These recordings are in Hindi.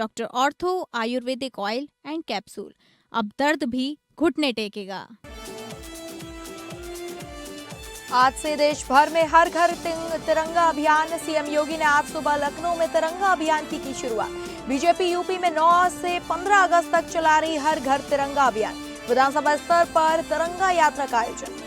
Doctor ortho Ayurvedic oil and capsule. अब दर्द भी घुटने टेकेगा। आज से देश भर में हर घर तिरंगा अभियान। सीएम योगी ने आज सुबह लखनऊ में तिरंगा अभियान की शुरुआत। बीजेपी यूपी में 9 से 15 अगस्त तक चला रही हर घर तिरंगा अभियान। विधानसभा स्तर पर तिरंगा यात्रा का आयोजन।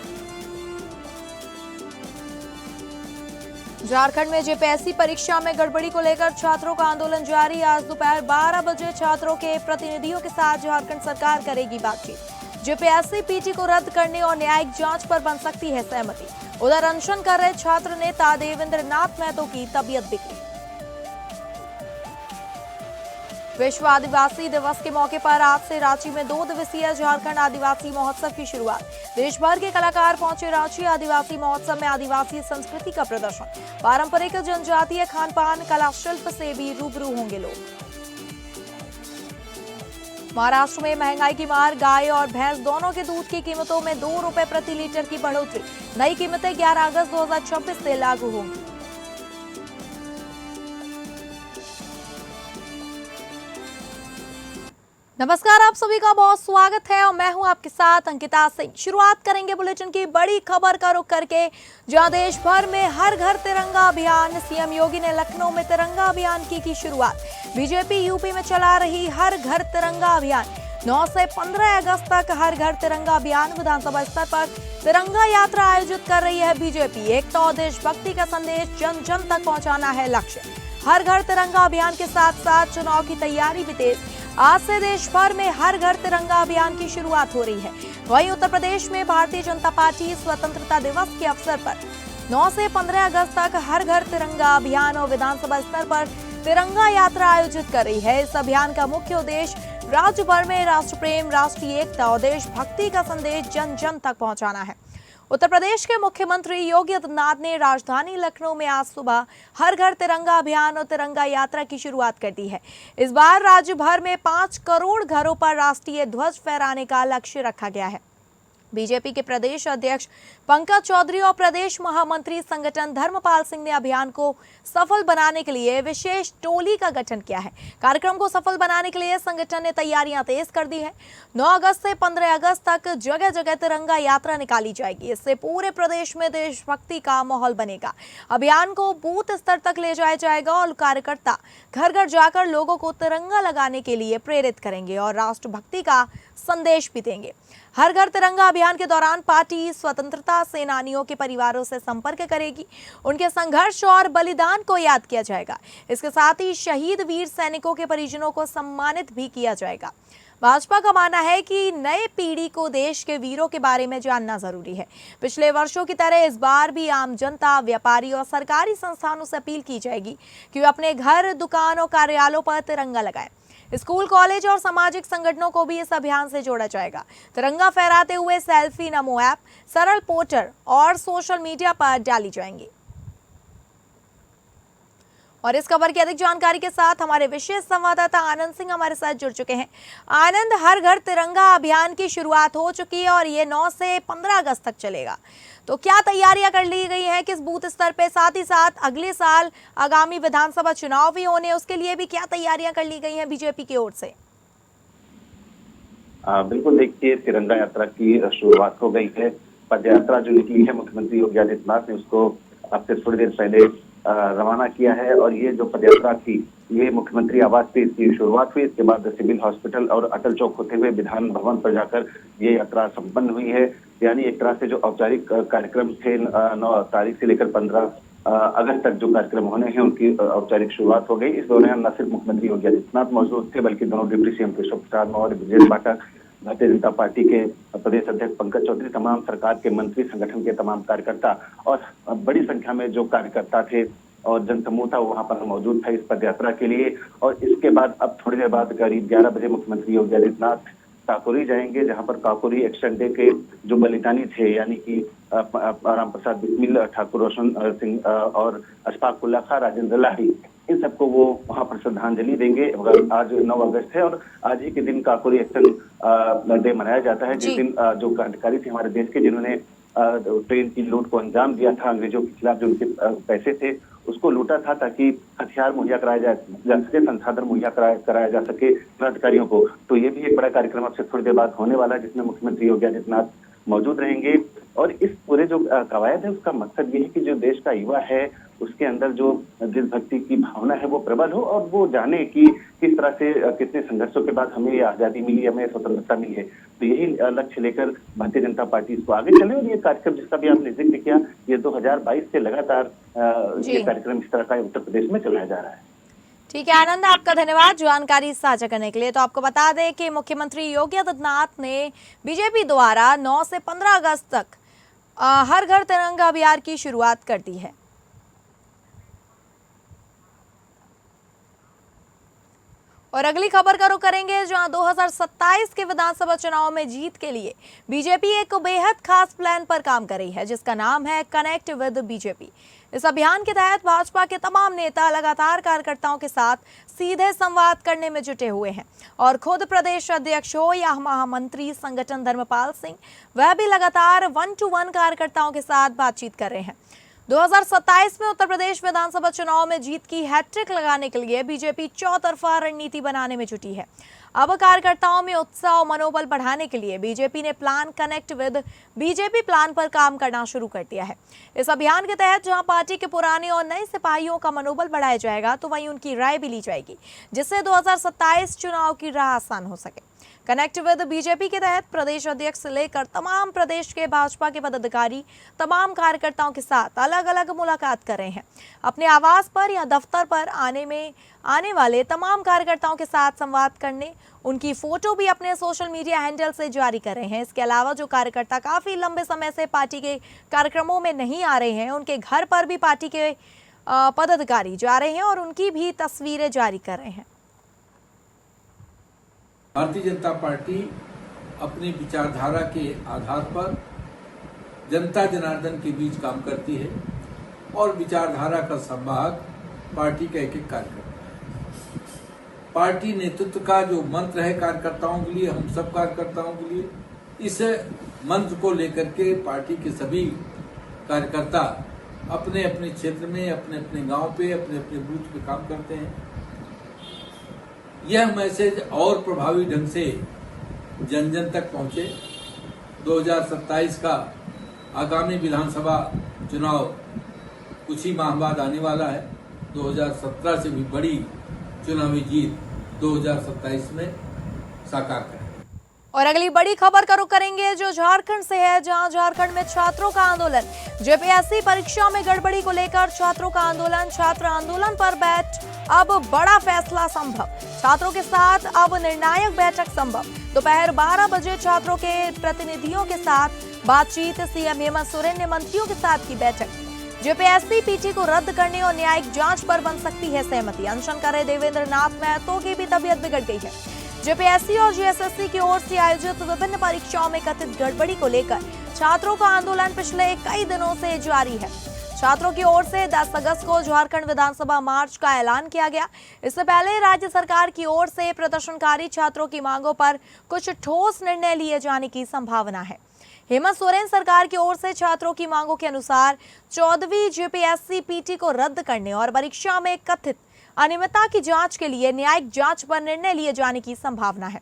झारखंड में जेपीएससी परीक्षा में गड़बड़ी को लेकर छात्रों का आंदोलन जारी। आज दोपहर 12 बजे छात्रों के प्रतिनिधियों के साथ झारखंड सरकार करेगी बातचीत। जेपीएससी पीटी को रद्द करने और न्यायिक जांच पर बन सकती है सहमति। उधर अनशन कर रहे छात्र नेता देवेंद्र नाथ महतो की तबीयत बिगड़ी। विश्व आदिवासी दिवस के मौके पर आज से रांची में 2 दिवसीय झारखंड आदिवासी महोत्सव की शुरुआत। देश भर के कलाकार पहुंचे रांची। आदिवासी महोत्सव में आदिवासी संस्कृति का प्रदर्शन, पारंपरिक जनजातीय खान पान, कला शिल्प से भी रूबरू होंगे लोग। महाराष्ट्र में महंगाई की मार। गाय और भैंस दोनों के दूध की कीमतों में 2 रुपए प्रति लीटर की बढ़ोतरी। नई कीमतें 11 अगस्त 2026 से लागू होंगी। नमस्कार, आप सभी का बहुत स्वागत है और मैं हूं आपके साथ अंकिता सिंह। शुरुआत करेंगे बुलेटिन की बड़ी खबर का रुख करके, जहां देश भर में हर घर तिरंगा अभियान। सीएम योगी ने लखनऊ में तिरंगा अभियान की शुरुआत। बीजेपी यूपी में चला रही हर घर तिरंगा अभियान। 9 से 15 अगस्त तक हर घर तिरंगा अभियान। विधानसभा स्तर पर तिरंगा यात्रा आयोजित कर रही है बीजेपी। एकता और देशभक्ति का संदेश जन जन तक पहुंचाना है लक्ष्य। हर घर तिरंगा अभियान के साथ साथ चुनाव की तैयारी भी तेज। आज से देश भर में हर घर तिरंगा अभियान की शुरुआत हो रही है। वहीं उत्तर प्रदेश में भारतीय जनता पार्टी स्वतंत्रता दिवस के अवसर पर 9 से 15 अगस्त तक हर घर तिरंगा अभियान और विधानसभा स्तर पर तिरंगा यात्रा आयोजित कर रही है। इस अभियान का मुख्य उद्देश्य राज्य भर में राष्ट्र प्रेम, राष्ट्रीय एकता और देशभक्ति का संदेश जन जन तक पहुंचाना है। उत्तर प्रदेश के मुख्यमंत्री योगी आदित्यनाथ ने राजधानी लखनऊ में आज सुबह हर घर तिरंगा अभियान और तिरंगा यात्रा की शुरुआत कर दी है। इस बार राज्य भर में 5 करोड़ घरों पर राष्ट्रीय ध्वज फहराने का लक्ष्य रखा गया है। बीजेपी के प्रदेश अध्यक्ष पंकज चौधरी और प्रदेश महामंत्री संगठन धर्मपाल सिंह ने अभियान को सफल बनाने के लिए विशेष टोली का गठन किया है। कार्यक्रम को सफल बनाने के लिए संगठन ने तैयारियां तेज कर दी है। 9 अगस्त से 15 अगस्त तक जगह जगह तिरंगा यात्रा निकाली जाएगी। इससे पूरे प्रदेश में देशभक्ति का माहौल बनेगा। अभियान को बूथ स्तर तक ले जाया जाएगा और कार्यकर्ता घर घर जाकर लोगों को तिरंगा लगाने के लिए प्रेरित करेंगे और राष्ट्रभक्ति का संदेश भी देंगे। हर घर तिरंगा अभियान के दौरान पार्टी स्वतंत्रता सेनानियों के परिवारों से संपर्क करेगी। उनके संघर्ष और बलिदान को याद किया जाएगा। इसके साथ ही शहीद वीर सैनिकों के परिजनों को सम्मानित भी किया जाएगा। भाजपा का मानना है कि नए पीढ़ी को देश के वीरों के बारे में जानना जरूरी है। पिछले वर्षों की तरह इस बार भी आम जनता, व्यापारी और सरकारी संस्थानों से अपील की जाएगी कि वे अपने घर, दुकान और कार्यालयों पर तिरंगा लगाएं। स्कूल, कॉलेज और सामाजिक संगठनों को भी इस अभियान से जोड़ा जाएगा। तिरंगा फहराते हुए सेल्फी नमो ऐप, सरल पोस्टर और सोशल मीडिया पर डाली जाएंगी। और इस खबर की अधिक जानकारी के साथ हमारे विशेष संवाददाता आनंद सिंह हमारे साथ जुड़ चुके हैं। आनंद, हर घर तिरंगा अभियान की शुरुआत हो चुकी है और ये 9 से 15 अगस्त तक चलेगा, तो क्या तैयारियां कर ली गई हैं किस बूथ स्तर पे? साथ ही साथ अगले साल आगामी विधानसभा चुनाव भी होने, उसके लिए भी क्या तैयारियां कर ली गई हैं बीजेपी की ओर से? बिल्कुल, देखिए, तिरंगा यात्रा की शुरुआत हो गई है। पद यात्रा जो निकली है, मुख्यमंत्री योगी आदित्यनाथ ने उसको अब से थोड़ी देर पहले रवाना किया है। और ये जो पदयात्रा थी, ये मुख्यमंत्री आवास से इसकी शुरुआत हुई। इसके बाद सिविल हॉस्पिटल और अटल चौक होते हुए विधान भवन पर जाकर ये यात्रा संपन्न हुई है। यानी एक तरह से जो औपचारिक कार्यक्रम थे 9 तारीख से लेकर 15 अगस्त तक जो कार्यक्रम होने हैं, उनकी औपचारिक शुरुआत हो गई। इस दौरान न सिर्फ मुख्यमंत्री योगी आदित्यनाथ मौजूद थे, बल्कि दोनों deputy CM Keshav Prasad Maurya, Brajesh Pathak, Bharatiya Janata party के प्रदेश अध्यक्ष पंकज चौधरी, तमाम सरकार के मंत्री, संगठन के तमाम कार्यकर्ता और बड़ी संख्या में जो कार्यकर्ता थे और जनसमूह था, वहां पर मौजूद था इस पदयात्रा के लिए। और इसके बाद अब थोड़ी देर बाद करीब 11 बजे मुख्यमंत्री योगी आदित्यनाथ काकोरी जाएंगे, जहां पर काकोरी एक्शन डे के जो बलिदानी थे, यानी कि राम प्रसाद बिस्मिल, ठाकुर रोशन सिंह और अशफाक उल्ला खां, राजेंद्र लाही, इन सबको वो वहां पर श्रद्धांजलि देंगे। आज 9 अगस्त है और आज ही के दिन काकोरी एक्शन डे मनाया जाता है, जिस दिन जो क्रांतिकारी थे हमारे देश के, जिन्होंने ट्रेन की लूट को अंजाम दिया था, अंग्रेजों के खिलाफ जो उनके पैसे थे उसको लूटा था ताकि हथियार मुहैया कराया जा सके, संसाधन मुहैया कराया जा सके अधिकारियों को। तो ये भी एक बड़ा कार्यक्रम अब से थोड़ी देर बाद होने वाला है, जिसमें मुख्यमंत्री योगी आदित्यनाथ मौजूद रहेंगे। और इस पूरे जो कवायद है उसका मकसद ये है कि जो देश का युवा है उसके अंदर जो देशभक्ति की भावना है वो प्रबल हो और वो जाने कि किस तरह से कितने संघर्षों के बाद हमें ये आजादी मिली, हमें स्वतंत्रता मिली है। तो यही लक्ष्य लेकर भारतीय जनता पार्टी इसको आगे चले। और ये कार्यक्रम जिसका भी आपने जिक्र किया, ये 2022 से लगातार ये कार्यक्रम इस तरह का उत्तर प्रदेश में चलाया जा रहा है। ठीक है आनंद, आपका धन्यवाद जानकारी साझा करने के लिए। तो आपको बता दें कि मुख्यमंत्री योगी आदित्यनाथ ने बीजेपी द्वारा 9 से 15 अगस्त तक हर घर तिरंगा अभियान की शुरुआत कर दी है। और अगली खबर का रुख करेंगे, जहां 2027 के विधानसभा चुनाव में जीत के लिए बीजेपी एक बेहद खास प्लान पर काम कर रही है, जिसका नाम है कनेक्ट विद बीजेपी। इस अभियान के तहत भाजपा के तमाम नेता लगातार कार्यकर्ताओं के साथ सीधे संवाद करने में जुटे हुए हैं और खुद प्रदेश अध्यक्ष हो या महामंत्री संगठन धर्मपाल सिंह, वह भी लगातार 1-to-1 कार्यकर्ताओं के साथ बातचीत कर रहे हैं। 2027 में उत्तर प्रदेश विधानसभा चुनाव में जीत की हैट्रिक लगाने के लिए बीजेपी चौतरफा रणनीति बनाने में जुटी है। अब कार्यकर्ताओं में उत्साह और मनोबल बढ़ाने के लिए बीजेपी ने plan connect with BJP plan पर काम करना शुरू कर दिया है। इस अभियान के तहत जहां पार्टी के पुराने और नए सिपाहियों का मनोबल बढ़ाया जाएगा, तो वहीं उनकी राय भी ली जाएगी, जिससे 2027 चुनाव की राह आसान हो सके। कनेक्ट विद बीजेपी के तहत प्रदेश अध्यक्ष से लेकर तमाम प्रदेश के भाजपा के पदाधिकारी तमाम कार्यकर्ताओं के साथ अलग अलग मुलाकात कर रहे हैं। अपने आवास पर या दफ्तर पर आने वाले तमाम कार्यकर्ताओं के साथ संवाद करने, उनकी फोटो भी अपने सोशल मीडिया हैंडल से जारी कर रहे हैं। इसके अलावा जो कार्यकर्ता काफी लंबे समय से पार्टी के कार्यक्रमों में नहीं आ रहे हैं, उनके घर पर भी पार्टी के पदाधिकारी जा रहे हैं और उनकी भी तस्वीरें जारी कर रहे हैं। भारतीय जनता पार्टी अपनी विचारधारा के आधार पर जनता जनार्दन के बीच काम करती है और विचारधारा का संवाहक पार्टी का एक कार्यकर्ता है। पार्टी नेतृत्व का जो मंत्र है कार्यकर्ताओं के लिए, हम सब कार्यकर्ताओं के लिए, इस मंत्र को लेकर के पार्टी के सभी कार्यकर्ता अपने अपने क्षेत्र में, अपने अपने गांव पे, अपने अपने बूथ पे काम करते हैं। यह मैसेज और प्रभावी ढंग से जन जन तक पहुंचे। 2027 का आगामी विधानसभा चुनाव कुछ ही माह बाद आने वाला है। 2017 से भी बड़ी चुनावी जीत 2027 में साकार करें। और अगली बड़ी खबर का रुख करेंगे, जो झारखंड से है, जहां झारखंड में छात्रों का आंदोलन, जेपीएससी परीक्षा में गड़बड़ी को लेकर छात्रों का आंदोलन, छात्र आंदोलन पर बैठ अब बड़ा फैसला संभव, छात्रों के साथ अब निर्णायक बैठक संभव। दोपहर 12 बजे छात्रों के प्रतिनिधियों के साथ बातचीत, सीएम हेमंत सोरेन ने मंत्रियों के साथ की बैठक। जेपीएससी पीटी को रद्द करने और न्यायिक जांच पर बन सकती है सहमति। अनशन कर रहे देवेंद्र नाथ महतो की भी तबीयत बिगड़ गई है। जेपीएससी और जीएसएससी की ओर से आयोजित विभिन्न परीक्षाओं में कथित गड़बड़ी को लेकर छात्रों का आंदोलन पिछले कई दिनों से जारी है। छात्रों की ओर से 10 अगस्त को झारखंड विधानसभा मार्च का ऐलान किया गया। इससे पहले राज्य सरकार की ओर से प्रदर्शनकारी छात्रों की मांगों पर कुछ ठोस निर्णय लिए जाने की संभावना है। हेमंत सोरेन सरकार की ओर से छात्रों की मांगों के अनुसार 14वीं जेपीएससी पीटी को रद्द करने और परीक्षा में कथित अनियमितता की जांच के लिए न्यायिक जांच पर निर्णय लिए जाने की संभावना है।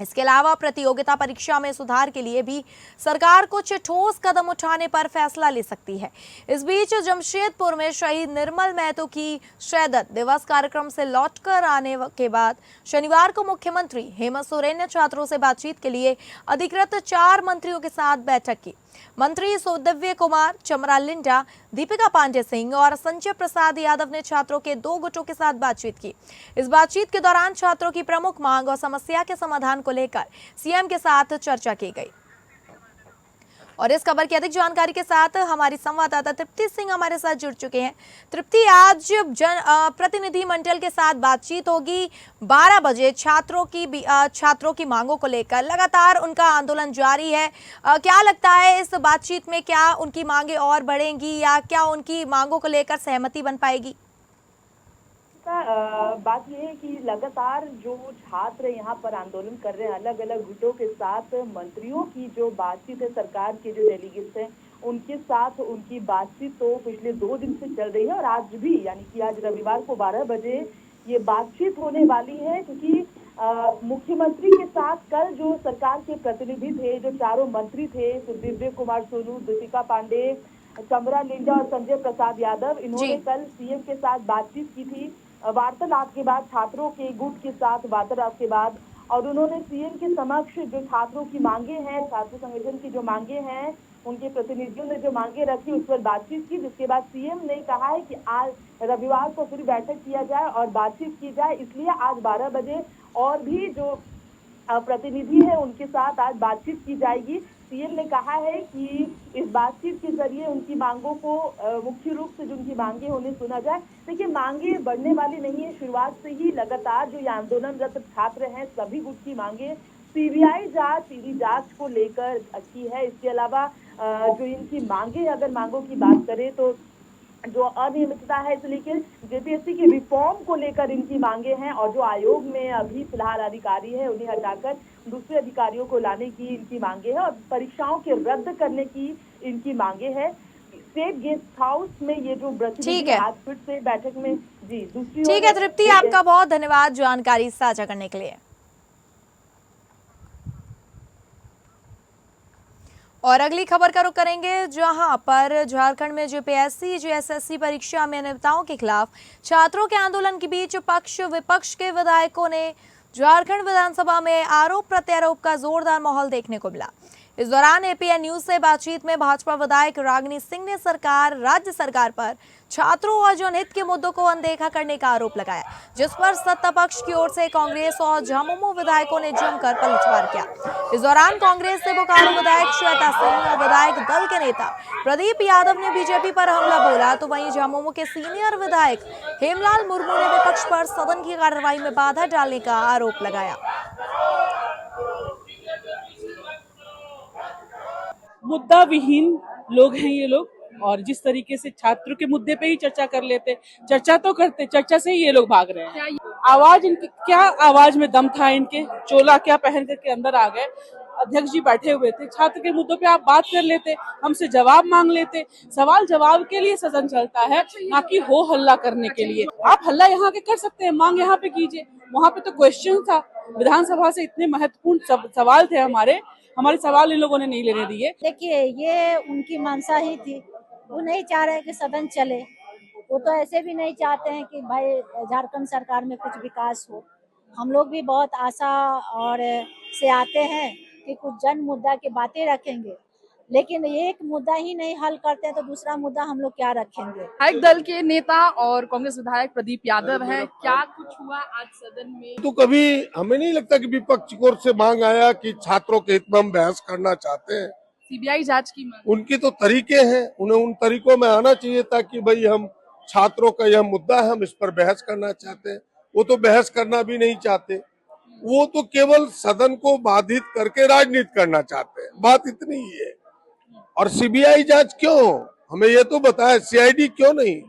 इसके अलावा प्रतियोगिता परीक्षा में सुधार के लिए भी सरकार कुछ ठोस कदम उठाने पर फैसला ले सकती है। इस बीच जमशेदपुर में शहीद निर्मल महतो की शहादत दिवस कार्यक्रम से लौटकर आने के बाद शनिवार को मुख्यमंत्री हेमंत सोरेन ने छात्रों से बातचीत के लिए अधिकृत 4 मंत्रियों के साथ बैठक की। मंत्री सुदिव्य कुमार, चमरा लिंडा, दीपिका पांडे सिंह और संजय प्रसाद यादव ने छात्रों के 2 गुटों के साथ बातचीत की। इस बातचीत के दौरान छात्रों की प्रमुख मांग और समस्या के समाधान को लेकर सीएम के साथ चर्चा की गई। और इस खबर की अधिक जानकारी के साथ हमारी संवाददाता तृप्ति सिंह हमारे साथ जुड़ चुके हैं। तृप्ति, आज प्रतिनिधि मंडल के साथ बातचीत होगी 12 बजे छात्रों की मांगों को लेकर, लगातार उनका आंदोलन जारी है। क्या लगता है इस बातचीत में क्या उनकी मांगे और बढ़ेंगी या क्या उनकी मांगों को लेकर सहमति बन पाएगी? बात यह है कि लगातार जो छात्र यहाँ पर आंदोलन कर रहे हैं, अलग अलग गुटों के साथ मंत्रियों की जो बातचीत है, सरकार के जो डेलीगेट्स हैं उनके साथ उनकी बातचीत तो पिछले 2 दिन से चल रही है और आज भी, यानी कि आज रविवार को 12 बजे ये बातचीत होने वाली है, क्योंकि मुख्यमंत्री के साथ कल जो सरकार के प्रतिनिधि थे, जो चारों मंत्री थे, सुखबीर कुमार सोनू, दीपिका पांडे, कमरा लिंडा और संजय प्रसाद यादव, इन्होंने कल सीएम के साथ बातचीत की थी। वार्तालाप के बाद, छात्रों के गुट के साथ वार्तालाप के बाद, और उन्होंने सीएम के समक्ष जो छात्रों की मांगे हैं, छात्र संगठन की जो मांगे हैं, उनके प्रतिनिधियों ने जो मांगे रखी उस पर बातचीत की, जिसके बाद सीएम ने कहा है कि आज रविवार को फिर बैठक किया जाए और बातचीत की जाए। इसलिए आज 12 बजे और भी जो प्रतिनिधि है उनके साथ आज बातचीत की जाएगी। सीएम ने कहा है कि इस बातचीत के जरिए उनकी मांगों को, मुख्य रूप से जो उनकी मांगे उन्हें सुना जाए। देखिए, मांगे बढ़ने वाली नहीं है, शुरुआत से ही लगातार जो ये आंदोलनरत छात्र हैं सभी गुट की मांगे सीबीआई जांच, ईडी जांच को लेकर की है। इसके अलावा जो इनकी मांगे, अगर मांगों की बात करें तो जो अनियमितता है इसे लेकर जेपीएससी के रिफॉर्म को लेकर इनकी मांगे हैं, और जो आयोग में अभी फिलहाल अधिकारी है उन्हें हटाकर दूसरे अधिकारियों को लाने की इनकी मांगे है, और परीक्षाओं के रद्द करने की इनकी मांगे है। स्टेट गेस्ट हाउस में ये जो ठीक है, आज फिर से बैठक में जी दूसरी ठीक है तृप्ति, आपका बहुत धन्यवाद जानकारी साझा करने के लिए। और अगली खबर का रुख करेंगे, जहां पर झारखंड में जेपीएससी जेएसएससी परीक्षा में अनियमितताओं के खिलाफ छात्रों के आंदोलन के बीच पक्ष विपक्ष के विधायकों ने झारखंड विधानसभा में आरोप प्रत्यारोप का जोरदार माहौल देखने को मिला। इस दौरान एपीएन न्यूज से बातचीत में भाजपा विधायक रागिनी सिंह ने राज्य सरकार पर छात्रों और जनहित के मुद्दों को अनदेखा करने का आरोप लगाया, जिस पर सत्ता पक्ष की ओर से कांग्रेस और झामुमो विधायकों ने जमकर पलटवार किया। इस दौरान कांग्रेस से बोकारो विधायक श्वेता सिंह और विधायक दल के नेता प्रदीप यादव ने बीजेपी पर हमला बोला, तो वहीं झामुमो के सीनियर विधायक हेमलाल मुर्मू ने विपक्ष पर सदन की कार्रवाई में बाधा डालने का आरोप लगाया। मुद्दा विहीन लोग हैं ये लोग, और जिस तरीके से छात्रों के मुद्दे पे ही चर्चा कर लेते, चर्चा तो करते, चर्चा से ही ये लोग भाग रहे हैं। आवाज इनकी, क्या आवाज में दम था इनके, चोला क्या पहन करके अंदर आ गए। अध्यक्ष जी बैठे हुए थे, छात्र के मुद्दों पे आप बात कर लेते, हमसे जवाब मांग लेते। सवाल जवाब के लिए सदन चलता है, ना कि हो हल्ला करने के लिए। आप हल्ला यहाँ के कर सकते हैं, मांग यहाँ पे कीजिए। वहाँ पे तो क्वेश्चन था, विधानसभा से इतने महत्वपूर्ण सवाल थे, हमारे सवाल इन लोगों ने नहीं लेने दिए। देखिए, ये उनकी मंशा ही थी, वो नहीं चाह रहे कि सदन चले। वो तो ऐसे भी नहीं चाहते हैं कि भाई झारखंड सरकार में कुछ विकास हो। हम लोग भी बहुत आशा और से आते हैं कि कुछ जन मुद्दा की बातें रखेंगे, लेकिन एक मुद्दा ही नहीं हल करते हैं तो दूसरा मुद्दा हम लोग क्या रखेंगे। विधायक दल के नेता और कांग्रेस विधायक प्रदीप यादव हैं, क्या कुछ हुआ आज सदन में? तो कभी हमें नहीं लगता कि विपक्ष की ओर से मांग आया कि छात्रों के हित में हम बहस करना चाहते हैं। सीबीआई जांच की मांग, उनकी तो तरीके हैं, उन्हें उन तरीकों में आना चाहिए था कि भाई हम छात्रों का यह मुद्दा है, हम इस पर बहस करना चाहते हैं। वो तो बहस करना भी नहीं चाहते, वो तो केवल सदन को बाधित करके राजनीति करना चाहते हैं, बात इतनी ही है। और सीबीआई जांच क्यों, हमें ये तो बताया, सीआईडी क्यों नहीं?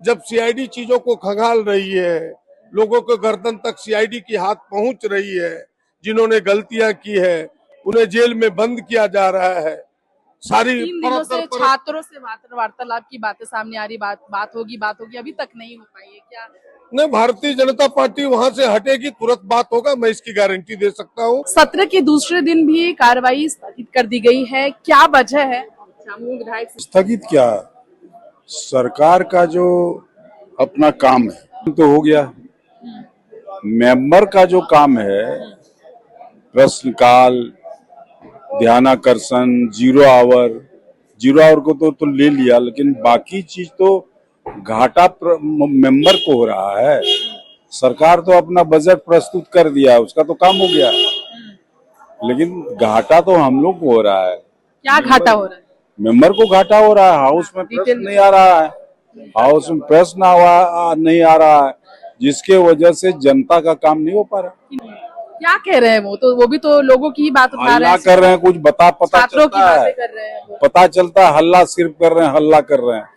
जब सीआईडी चीजों को खंगाल रही है, लोगों के गर्दन तक सीआईडी की हाथ पहुंच रही है, जिन्होंने गलतियां की है उन्हें जेल में बंद किया जा रहा है। सारी 3 दिनों से छात्रों से वार्तालाप की बातें सामने आ रही, बात होगी अभी तक नहीं हो पाई है क्या? नहीं, भारतीय जनता पार्टी वहां से हटेगी, तुरंत बात होगा, मैं इसकी गारंटी दे सकता हूँ। सत्र के दूसरे दिन भी कार्रवाई स्थगित कर दी गई है, क्या वजह है? विधायक स्थगित क्या, सरकार का जो अपना काम है तो हो गया, मेंबर का जो काम है, प्रश्नकाल, ध्यानाकर्षण, जीरो आवर को तो ले लिया, लेकिन बाकी चीज तो घाटा मेंबर को हो रहा है। सरकार तो अपना बजट प्रस्तुत कर दिया, उसका तो काम हो गया, लेकिन घाटा तो हम लोग को हो रहा है। क्या घाटा हो रहा है? मेंबर को घाटा हो रहा है, हाउस में प्रश्न नहीं आ रहा है, हाउस में प्रश्न नहीं आ रहा है, जिसके वजह से जनता का काम नहीं हो पा रहा। क्या कह रहे हैं वो भी तो लोगों की ही बात उठा रहे हैं, कर रहे हैं, कुछ पता छात्रों की चलता बातें है, कर रहे हैं, पता चलता है, हल्ला सिर्फ कर रहे हैं, हल्ला कर रहे हैं।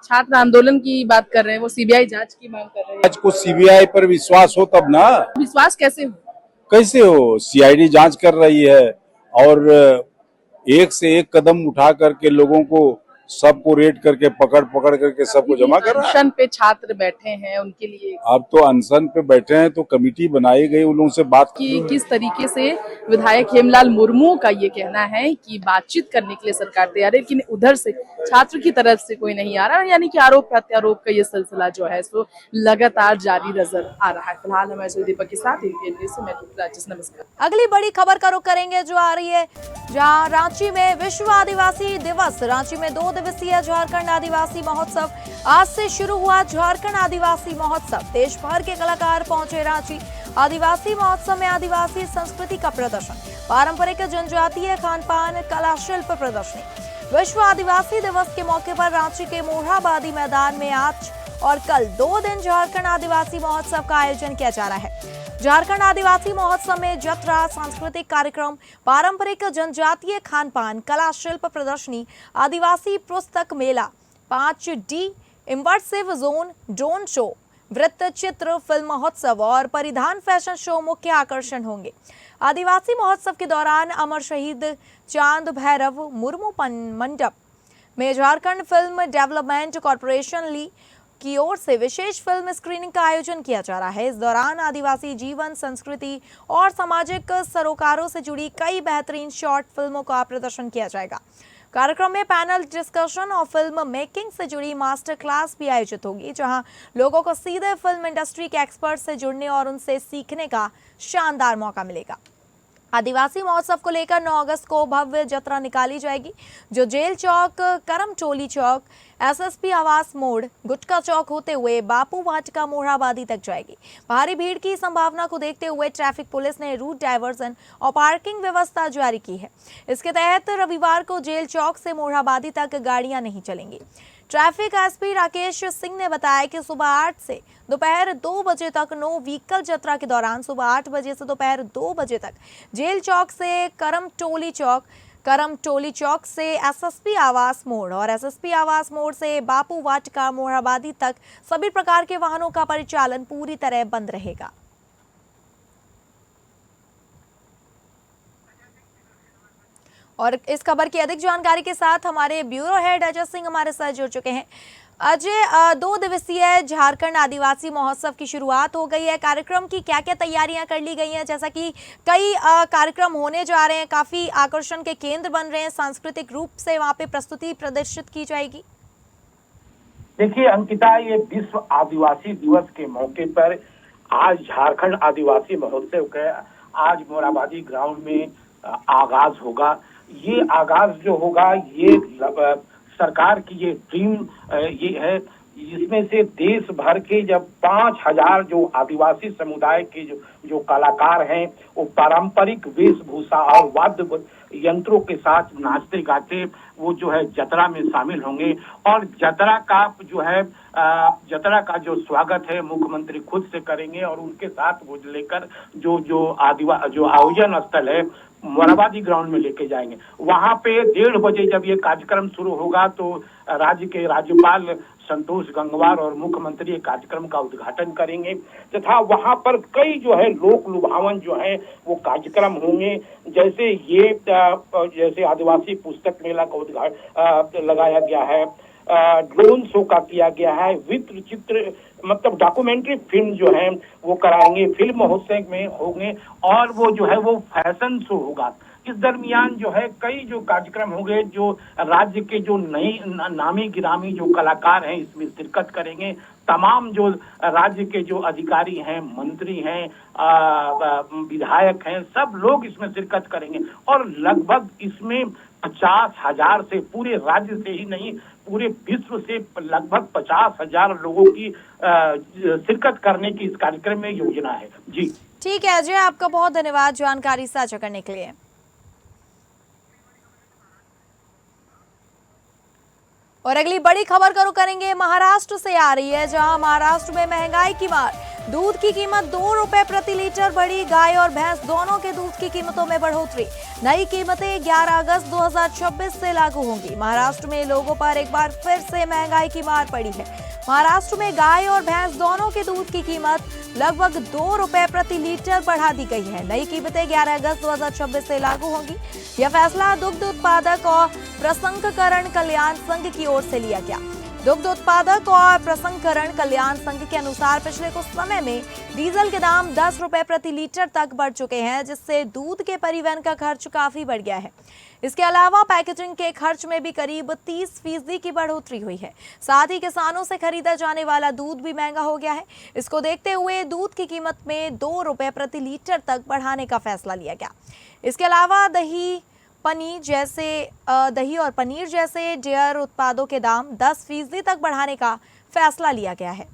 छात्र आंदोलन की बात कर रहे हैं, वो सीबीआई जांच की मांग कर रहे हैं। आज को सीबीआई पर विश्वास हो तब ना। विश्वास कैसे हो? कैसे हो, सीआईडी जांच कर रही है और एक से एक कदम उठा करके लोगों को सबको रेड करके पकड़ करके सबको जमा कर रहा है। अनशन पे छात्र बैठे हैं, उनके लिए अब तो अनशन पे बैठे हैं तो कमेटी बनाई गई, उन लोगों से बात कि किस तरीके से विधायक हेमलाल मुर्मू का ये कहना है कि बातचीत करने के लिए सरकार तैयार है, लेकिन उधर से छात्र की तरफ से कोई नहीं आ रहा, यानी कि आरोप प्रत्यारोप का ये सिलसिला जो है सो लगातार जारी नजर आ रहा है। फिलहाल हमारे दीपक के साथ मैं राजेश, नमस्कार। अगली बड़ी खबर का रुख करेंगे जो आ रही है, जहां रांची में विश्व आदिवासी दिवस, रांची में 2 दिवसीय झारखंड आदिवासी महोत्सव आज से शुरू हुआ। झारखंड आदिवासी महोत्सव, देश भर के कलाकार पहुंचे रांची। आदिवासी महोत्सव में आदिवासी संस्कृति का प्रदर्शन, पारंपरिक जनजातीय खान पान, कला शिल्प प्रदर्शनी। विश्व आदिवासी दिवस के मौके पर रांची के मोरहाबादी मैदान में आज और कल 2 दिन झारखंड आदिवासी महोत्सव का आयोजन किया जा रहा है। झारखंड आदिवासी महोत्सव में जतरा, सांस्कृतिक कार्यक्रम, पारंपरिक जनजातीय खान पान, कला शिल्प प्रदर्शनी, आदिवासी पुस्तक मेला, 5D immersive zone, drone show, वृत्त चित्र, फिल्म महोत्सव और परिधान फैशन शो मुख्य आकर्षण होंगे। आदिवासी महोत्सव के दौरान अमर शहीद चांद भैरव मुर्मू मंडप में झारखंड फिल्म डेवलपमेंट कॉर्पोरेशन ली की ओर से विशेष फिल्म स्क्रीनिंग का आयोजन किया जा रहा है। इस दौरान आदिवासी जीवन, संस्कृति और सामाजिक सरोकारों से जुड़ी कई बेहतरीन शॉर्ट फिल्मों का प्रदर्शन किया जाएगा। कार्यक्रम में पैनल डिस्कशन और फिल्म मेकिंग से जुड़ी मास्टर क्लास भी आयोजित होगी, जहां लोगों को सीधे फिल्म इंडस्ट्री के एक्सपर्ट से जुड़ने और उनसे सीखने का शानदार मौका मिलेगा। आदिवासी महोत्सव को लेकर 9 अगस्त को भव्य जतरा निकाली जाएगी, जो जेल चौक, करमटोली चौक, एसएसपी आवास मोड़, गुटका चौक होते हुए बापू वाटिका मोरहाबादी तक जाएगी। भारी भीड़ की संभावना को देखते हुए ट्रैफिक पुलिस ने रूट डायवर्जन और पार्किंग व्यवस्था जारी की है। इसके तहत रविवार को जेल चौक से मोरहाबादी तक गाड़ियां नहीं चलेंगी। ट्रैफिक एसपी राकेश सिंह ने बताया कि सुबह 8 से दोपहर 2 बजे तक नो व्हीकल जतरा के दौरान सुबह 8 बजे से दोपहर 2 बजे तक जेल चौक से करमटोली चौक से एसएसपी आवास मोड़ और एसएसपी आवास मोड़ से बापू वाटिका मोरहाबादी तक सभी प्रकार के वाहनों का परिचालन पूरी तरह बंद रहेगा। और इस खबर की अधिक जानकारी के साथ हमारे ब्यूरो हेड अजय सिंह हमारे साथ जुड़ चुके हैं। अजय, 2 दिवसीय झारखंड आदिवासी महोत्सव की शुरुआत हो गई है। कार्यक्रम की क्या क्या तैयारियां कर ली गई हैं? जैसा कि कई कार्यक्रम होने जा रहे हैं, काफी आकर्षण के केंद्र बन रहे हैं, सांस्कृतिक रूप से वहां पे प्रस्तुति प्रदर्शित की जाएगी। देखिए अंकिता, ये विश्व आदिवासी दिवस के मौके पर आज झारखंड आदिवासी महोत्सव का आज मोरहाबादी ग्राउंड में आगाज होगा। ये आगाज जो होगा ये सरकार की ये टीम ये है, इसमें से देश भर के जब 5000 जो आदिवासी समुदाय के जो कलाकार हैं वो पारंपरिक वेशभूषा और वाद्य यंत्रों के साथ नाचते गाते वो जो है जतरा में शामिल होंगे। और जतरा का जो स्वागत है मुख्यमंत्री खुद से करेंगे और उनके साथ वो लेकर जो आयोजन स्थल है मोरहाबादी ग्राउंड में लेके जाएंगे। वहां पे 1:30 बजे जब ये कार्यक्रम शुरू होगा तो राज्य के राज्यपाल संतोष गंगवार और मुख्यमंत्री कार्यक्रम का उद्घाटन करेंगे तथा वहां पर कई जो है लोक लुभावन जो है वो कार्यक्रम होंगे। जैसे आदिवासी पुस्तक मेला का उद्घाटन लगाया गया है, ड्रोन शो का किया गया है, वृत्त चित्र मतलब डॉक्यूमेंट्री फिल्म जो है वो कराएंगे, फिल्म महोत्सव में होंगे और वो जो है वो फैशन शो होगा। इस दरमियान जो है कई जो कार्यक्रम होंगे, जो राज्य के जो नई नामी गिरामी जो कलाकार हैं इसमें शिरकत करेंगे। तमाम जो राज्य के जो अधिकारी हैं, मंत्री हैं, विधायक हैं, सब लोग इसमें शिरकत करेंगे और लगभग इसमें 50,000 से पूरे राज्य से ही नहीं पूरे विश्व से लगभग 50,000 लोगों की शिरकत करने की इस कार्यक्रम में योजना है। जी ठीक है अजय, आपका बहुत धन्यवाद जानकारी साझा करने के लिए। और अगली बड़ी खबर का रुख करेंगे महाराष्ट्र से आ रही है, जहां महाराष्ट्र में महंगाई की मार, दूध की कीमत 2 रुपए प्रति लीटर बढ़ी। गाय और भैंस दोनों के दूध की कीमतों में बढ़ोतरी। नई कीमतें 11 अगस्त 2026 से लागू होंगी। महाराष्ट्र में लोगों पर एक बार फिर से महंगाई की मार पड़ी है। महाराष्ट्र में गाय और भैंस दोनों के दूध की कीमत लगभग 2 रुपए प्रति लीटर बढ़ा दी गई है। नई कीमतें 11 अगस्त 2026 से लागू होंगी। यह फैसला दुग्ध उत्पादक और प्रसंस्करण कल्याण संघ की ओर से लिया गया। दुग्ध उत्पादक और प्रसंस्करण कल्याण संघ के अनुसार पिछले कुछ समय में डीजल के दाम 10 रुपए प्रति लीटर तक बढ़ चुके हैं, जिससे दूध के परिवहन का खर्च काफी बढ़ गया है। इसके अलावा पैकेजिंग के खर्च में भी करीब 30% की बढ़ोतरी हुई है। साथ ही किसानों से खरीदा जाने वाला दूध भी महंगा हो गया है। इसको देखते हुए दूध की कीमत में 2 रुपए प्रति लीटर तक बढ़ाने का फैसला लिया गया। इसके अलावा दही और पनीर जैसे डेयरी उत्पादों के दाम 10% तक बढ़ाने का फैसला लिया गया है।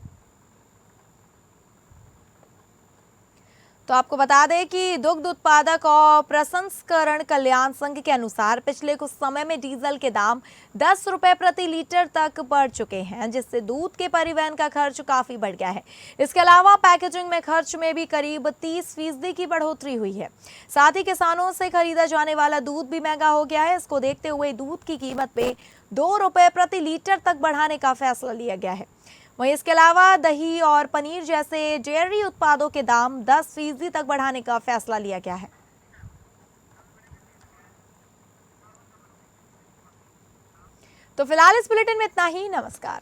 तो आपको बता दें कि दुग्ध उत्पादक और प्रसंस्करण कल्याण संघ के अनुसार पिछले कुछ समय में डीजल के दाम 10 रुपए प्रति लीटर तक बढ़ चुके हैं, जिससे दूध के परिवहन का खर्च काफी बढ़ गया है। इसके अलावा पैकेजिंग में खर्च में भी करीब 30% की बढ़ोतरी हुई है। साथ ही किसानों से खरीदा जाने वाला दूध भी महंगा हो गया है। इसको देखते हुए दूध की कीमत में 2 रुपए प्रति लीटर तक बढ़ाने का फैसला लिया गया है। वहीं इसके अलावा दही और पनीर जैसे डेयरी उत्पादों के दाम 10% तक बढ़ाने का फैसला लिया गया है। तो फिलहाल इस बुलेटिन में इतना ही। नमस्कार।